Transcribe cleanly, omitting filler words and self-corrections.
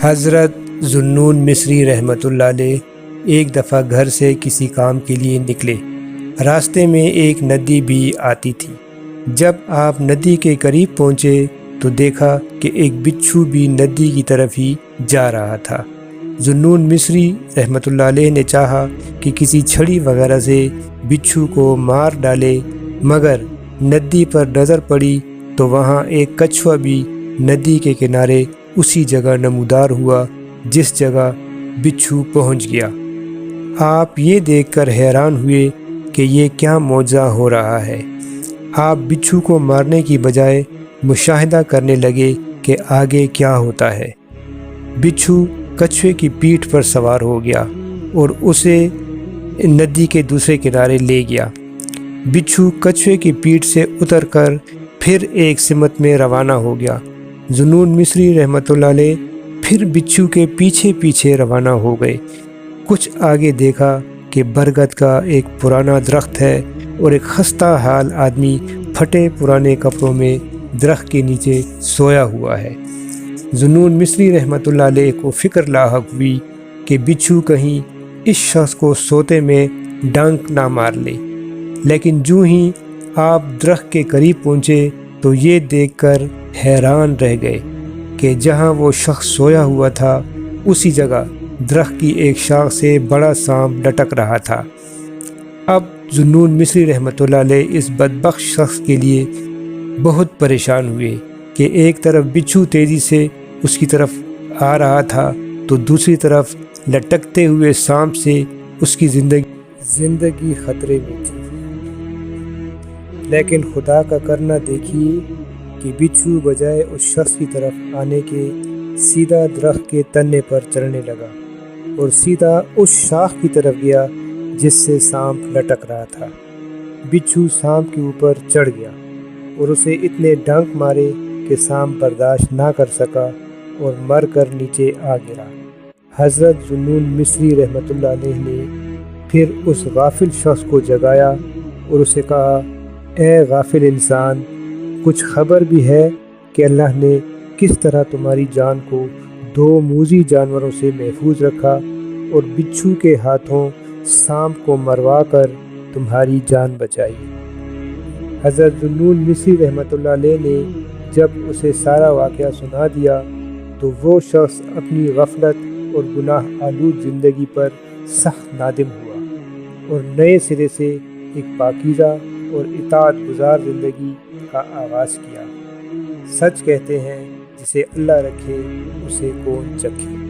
حضرت ذوالنون مصری رحمۃ اللہ علیہ ایک دفعہ گھر سے کسی کام کے لیے نکلے۔ راستے میں ایک ندی بھی آتی تھی۔ جب آپ ندی کے قریب پہنچے تو دیکھا کہ ایک بچھو بھی ندی کی طرف ہی جا رہا تھا۔ ذوالنون مصری رحمۃ اللہ علیہ نے چاہا کہ کسی چھڑی وغیرہ سے بچھو کو مار ڈالے، مگر ندی پر نظر پڑی تو وہاں ایک کچھوا بھی ندی کے کنارے اسی جگہ نمودار ہوا جس جگہ بچھو پہنچ گیا۔ آپ یہ دیکھ کر حیران ہوئے کہ یہ کیا معجزہ ہو رہا ہے۔ آپ بچھو کو مارنے کی بجائے مشاہدہ کرنے لگے کہ آگے کیا ہوتا ہے۔ بچھو کچھوے کی پیٹھ پر سوار ہو گیا اور اسے ندی کے دوسرے کنارے لے گیا۔ بچھو کچھوے کی پیٹھ سے اتر کر پھر ایک سمت میں روانہ ہو گیا۔ ذوالنون مصری رحمۃ اللہ علیہ پھر بچھو کے پیچھے پیچھے روانہ ہو گئے۔ کچھ آگے دیکھا کہ برگد کا ایک پرانا درخت ہے اور ایک خستہ حال آدمی پھٹے پرانے کپڑوں میں درخت کے نیچے سویا ہوا ہے۔ ذوالنون مصری رحمۃ اللہ علیہ کو فکر لاحق ہوئی کہ بچھو کہیں اس شخص کو سوتے میں ڈنک نہ مار لے، لیکن جو ہی آپ درخت کے قریب پہنچے تو یہ دیکھ کر حیران رہ گئے کہ جہاں وہ شخص سویا ہوا تھا اسی جگہ درخت کی ایک شاخ سے بڑا سانپ لٹک رہا تھا۔ اب ذوالنون مصری رحمۃ اللہ علیہ اس بدبخت شخص کے لیے بہت پریشان ہوئے کہ ایک طرف بچھو تیزی سے اس کی طرف آ رہا تھا تو دوسری طرف لٹکتے ہوئے سانپ سے اس کی زندگی خطرے میں تھی۔ لیکن خدا کا کرنا دیکھیے کہ بچھو بجائے اس شخص کی طرف آنے کے سیدھا درخت کے تنے پر چڑھنے لگا اور سیدھا اس شاخ کی طرف گیا جس سے سانپ لٹک رہا تھا۔ بچھو سانپ کے اوپر چڑھ گیا اور اسے اتنے ڈنک مارے کہ سانپ برداشت نہ کر سکا اور مر کر نیچے آ گرا۔ حضرت ذوالنون مصری رحمۃ اللہ علیہ نے پھر اس غافل شخص کو جگایا اور اسے کہا، اے غافل انسان، کچھ خبر بھی ہے کہ اللہ نے کس طرح تمہاری جان کو دو موذی جانوروں سے محفوظ رکھا اور بچھو کے ہاتھوں سانپ کو مروا کر تمہاری جان بچائی۔ حضرت ذوالنون مصری رحمۃ اللہ علیہ نے جب اسے سارا واقعہ سنا دیا تو وہ شخص اپنی غفلت اور گناہ آلود زندگی پر سخت نادم ہوا اور نئے سرے سے ایک پاکیزہ اور اطاعت گزار زندگی کا آغاز کیا۔ سچ کہتے ہیں جسے اللہ رکھے اسے کون چکھے۔